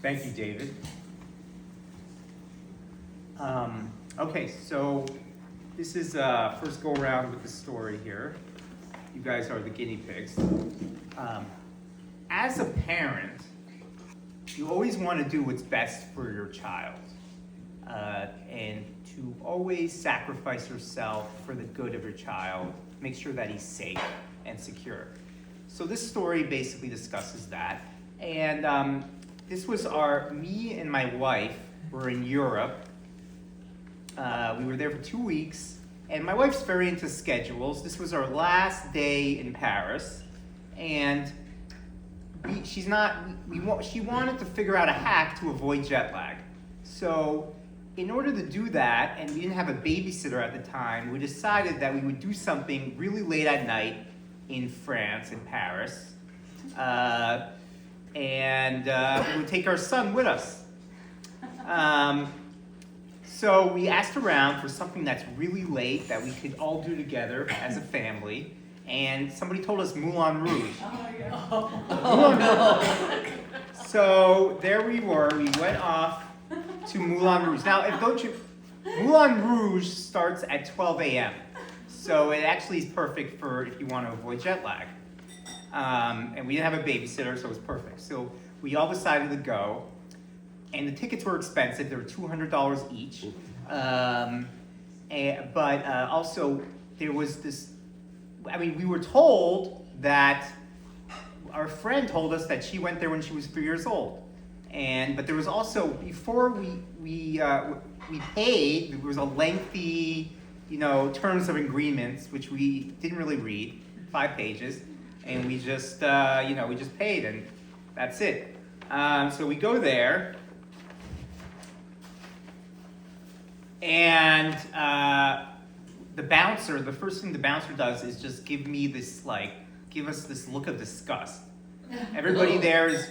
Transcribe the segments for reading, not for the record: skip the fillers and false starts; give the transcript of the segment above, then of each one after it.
Thank you, David. Okay, so this is first go around with the story here. You guys are the guinea pigs. As a parent, you always want to do what's best for your child, and to always sacrifice yourself for the good of your child. Make sure that he's safe and secure. So this story basically discusses that. And this was me and my wife were in Europe. We were there for 2 weeks, and my wife's very into schedules. This was our last day in Paris, and she wanted to figure out a hack to avoid jet lag. So in order to do that, and we didn't have a babysitter at the time, we decided that we would do something really late at night in France, in Paris, and we would take our son with us. So we asked around for something that's really late that we could all do together as a family, and somebody told us Moulin Rouge. Oh no! So there we were. We went off to Moulin Rouge. Now, Moulin Rouge starts at 12 a.m. So it actually is perfect for if you want to avoid jet lag. And we didn't have a babysitter, so it was perfect. So we all decided to go. And the tickets were expensive. They were $200 each. But also, there was this, we were told that, our friend told us that she went there when she was 3 years old. But there was also, before we paid, there was a lengthy, terms of agreements, which we didn't really read, 5 pages. And we just, we just paid, and that's it. So we go there. And the first thing the bouncer does is just give us this look of disgust. Everybody there is,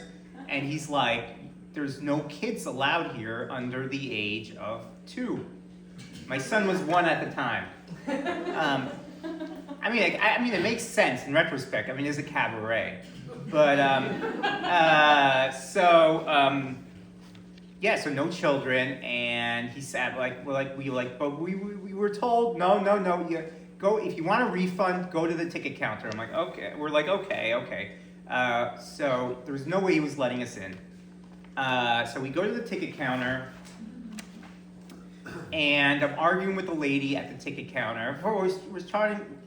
and he's like, there's no kids allowed here under the age of 2. My son was 1 at the time. It makes sense in retrospect. It's a cabaret. But, so no children, and he said, but we were told, no, you go, if you want a refund, go to the ticket counter. I'm like, okay. We're like, okay. So there was no way he was letting us in. So we go to the ticket counter, and I'm arguing with the lady at the ticket counter.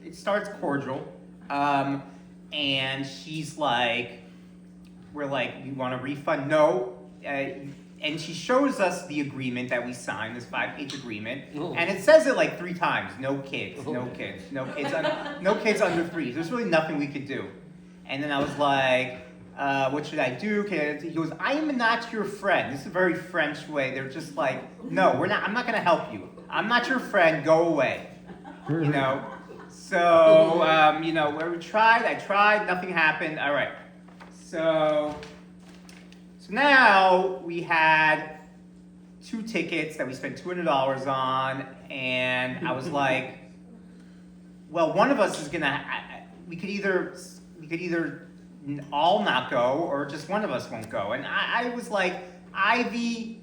It starts cordial, and she's like, we're like, you want a refund? No. And she shows us the agreement that we signed, this 5-page agreement, and it says it like 3 times: no kids, no kids, no kids under 3. There's really nothing we could do. And then I was like, what should I do? He goes, I am not your friend. This is a very French way. They're just like, no, I'm not going to help you. I'm not your friend. Go away. So, where I tried, nothing happened. All right. So now we had 2 tickets that we spent $200 on, and I was like, well, one of us is gonna. We could either all not go, or just one of us won't go. And I was like, Ivy.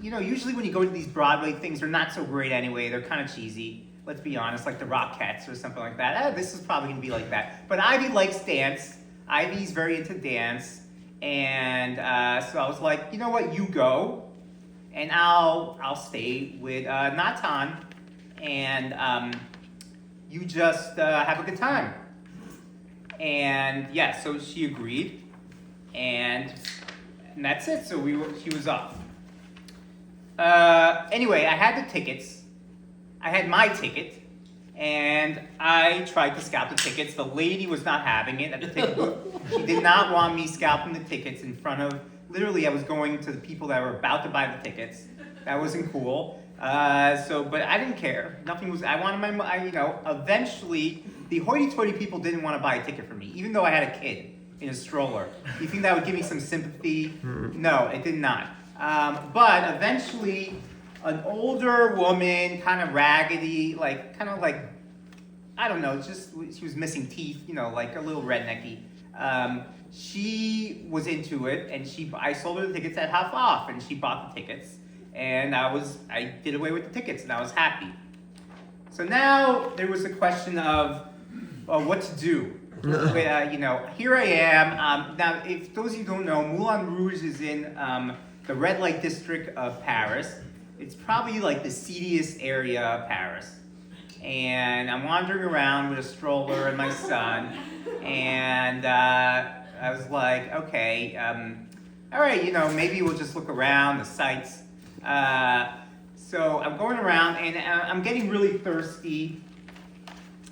Usually when you go to these Broadway things, they're not so great anyway. They're kind of cheesy. Let's be honest, like the Rockettes or something like that. This is probably gonna be like that. But Ivy likes dance. Ivy's very into dance. And so I was like, you know what, you go, and I'll stay with Natan, and you just have a good time. And yeah, so she agreed, and that's it. So she was off. Anyway, I had the tickets. I had my ticket, and I tried to scalp the tickets. The lady was not having it at the ticket booth. She did not want me scalping the tickets in front of, literally I was going to the people that were about to buy the tickets. That wasn't cool. But I didn't care. I wanted eventually, the hoity-toity people didn't want to buy a ticket for me, even though I had a kid in a stroller. You think that would give me some sympathy? No, it did not. But eventually, an older woman, kind of raggedy, I don't know, she was missing teeth, like a little rednecky. She was into it, and I sold her the tickets at half off, and she bought the tickets, and I did away with the tickets, and I was happy. So now there was the question of what to do. Here I am. Now, if those of you don't know, Moulin Rouge is in the red light district of Paris. It's probably like the seediest area of Paris. And I'm wandering around with a stroller and my son, and I was like, okay, all right, maybe we'll just look around, the sights. So I'm going around, and I'm getting really thirsty.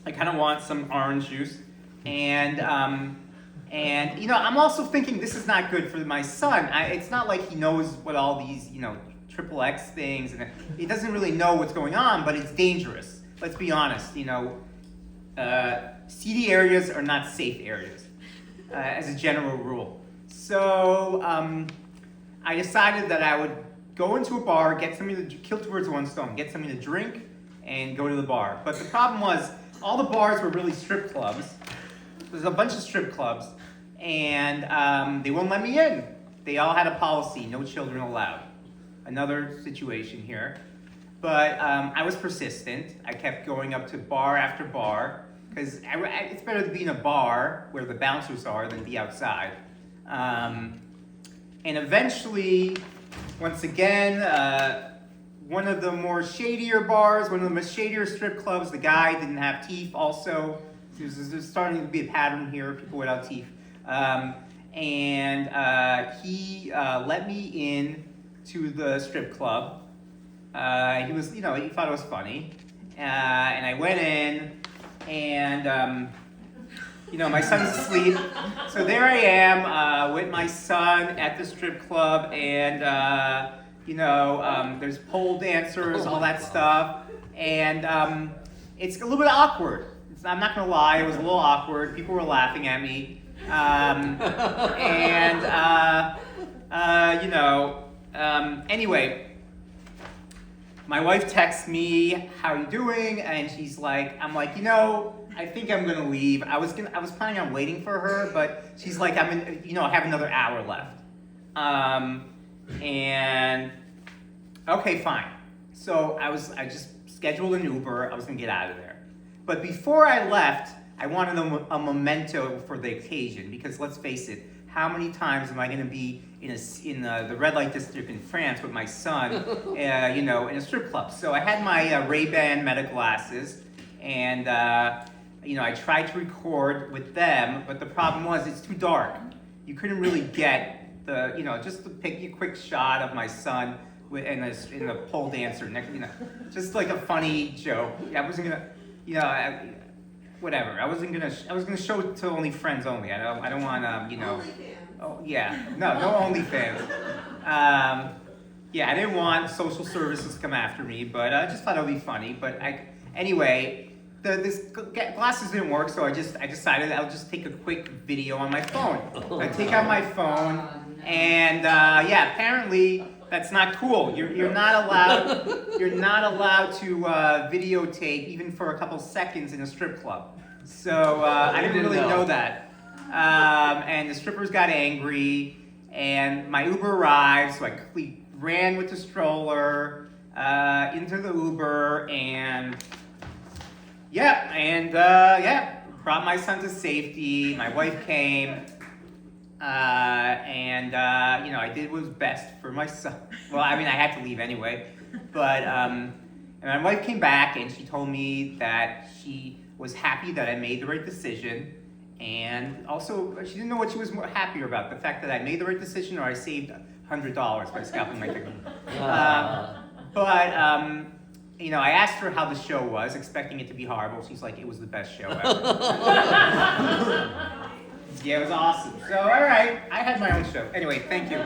I kind of want some orange juice. And I'm also thinking this is not good for my son. It's not like he knows what all these, XXX things, and he doesn't really know what's going on, but it's dangerous. Let's be honest, seedy areas are not safe areas, as a general rule. So I decided that I would go into a bar, get something to kill two birds with one stone, get something to drink, and go to the bar. But the problem was, all the bars were really strip clubs. There's a bunch of strip clubs, and they wouldn't let me in. They all had a policy, no children allowed. Another situation here. But I was persistent. I kept going up to bar after bar, because it's better to be in a bar where the bouncers are than be outside. And eventually, once again, one of the more shadier bars, one of the most shadier strip clubs, the guy didn't have teeth also. There's starting to be a pattern here, people without teeth. He let me in to the strip club. He thought it was funny. And I went in, and, my son's asleep. So there I am with my son at the strip club, and, there's pole dancers, all that stuff. And it's a little bit awkward. I'm not gonna lie, it was a little awkward. People were laughing at me. Anyway, my wife texts me, "How are you doing?" And I'm like, I think I'm gonna leave. I was planning on waiting for her, but she's like, I have another hour left. Okay, fine. So I just scheduled an Uber. I was gonna get out of there. But before I left, I wanted a memento for the occasion, because let's face it, how many times am I going to be in the red light district in France with my son, in a strip club? So I had my Ray-Ban Meta glasses, and I tried to record with them, but the problem was it's too dark. You couldn't really get just to pick a quick shot of my son in the pole dancer, just like a funny joke. I wasn't gonna. Whatever. I was gonna show it to only friends only. I don't want OnlyFans. Oh yeah, no OnlyFans. I didn't want social services to come after me, but I just thought it would be funny. But anyway, this glasses didn't work, so I decided I'll just take a quick video on my phone. I take out my phone, and apparently. That's not cool. You're not allowed. You're not allowed to videotape even for a couple seconds in a strip club. So I didn't really know that. And the strippers got angry, and my Uber arrived. So I quickly ran with the stroller into the Uber, and brought my son to safety. My wife came. I did what was best for my son. Well, I had to leave anyway. But and my wife came back, and she told me that she was happy that I made the right decision. And also, she didn't know what she was more happier about, the fact that I made the right decision or I saved $100 by scalping my ticket. I asked her how the show was, expecting it to be horrible. She's like, it was the best show ever. Yeah, it was awesome. So, all right, I had my own show. Anyway, thank you.